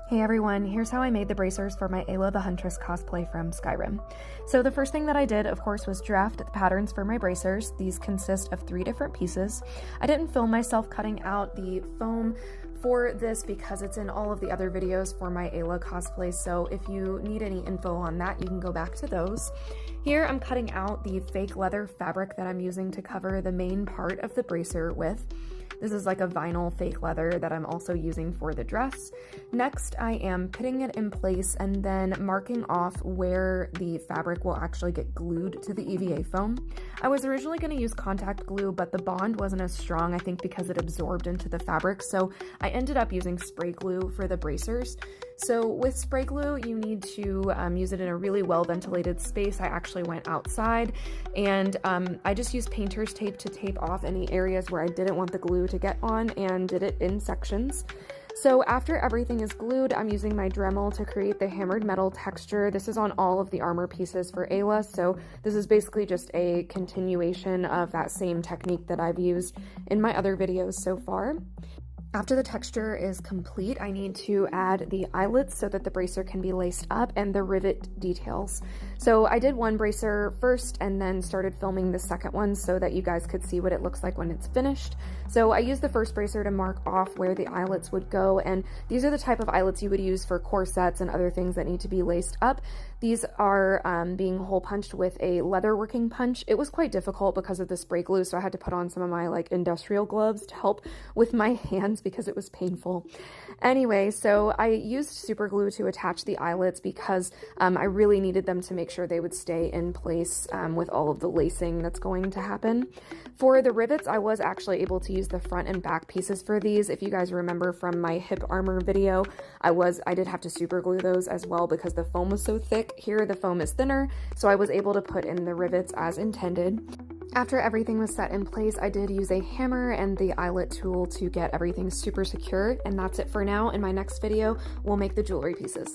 Hey everyone, here's how I made the bracers for my Aela the Huntress cosplay from Skyrim. So the first thing that I did, of course, was draft the patterns for my bracers. These consist of 3 different pieces. I didn't film myself cutting out the foam for this because it's in all of the other videos for my Aela cosplay, so if you need any info on that, you can go back to those. Here I'm cutting out the fake leather fabric that I'm using to cover the main part of the bracer with. This is like a vinyl fake leather that I'm also using for the dress. Next, I am putting it in place and then marking off where the fabric will actually get glued to the EVA foam. I was originally going to use contact glue, but the bond wasn't as strong, I think because it absorbed into the fabric, so I ended up using spray glue for the bracers. So with spray glue, you need to use it in a really well ventilated space. I actually went outside and I just used painter's tape to tape off any areas where I didn't want the glue to get on and did it in sections. So after everything is glued, I'm using my Dremel to create the hammered metal texture. This is on all of the armor pieces for Aela, so this is basically just a continuation of that same technique that I've used in my other videos so far. After the texture is complete, I need to add the eyelets so that the bracer can be laced up and the rivet details. So I did one bracer first and then started filming the second one so that you guys could see what it looks like when it's finished. So I used the first bracer to mark off where the eyelets would go, and these are the type of eyelets you would use for corsets and other things that need to be laced up. These are being hole punched with a leather working punch. It was quite difficult because of the spray glue, so I had to put on some of my like industrial gloves to help with my hands because it was painful. Anyway, so I used super glue to attach the eyelets because I really needed them to make sure they would stay in place with all of the lacing that's going to happen. For the rivets, I was actually able to use the front and back pieces for these. If you guys remember from my hip armor video, I did have to super glue those as well because the foam was so thick. Here the foam is thinner, so I was able to put in the rivets as intended. After everything was set in place, I did use a hammer and the eyelet tool to get everything super secure, and that's it for now. In my next video, we'll make the jewelry pieces.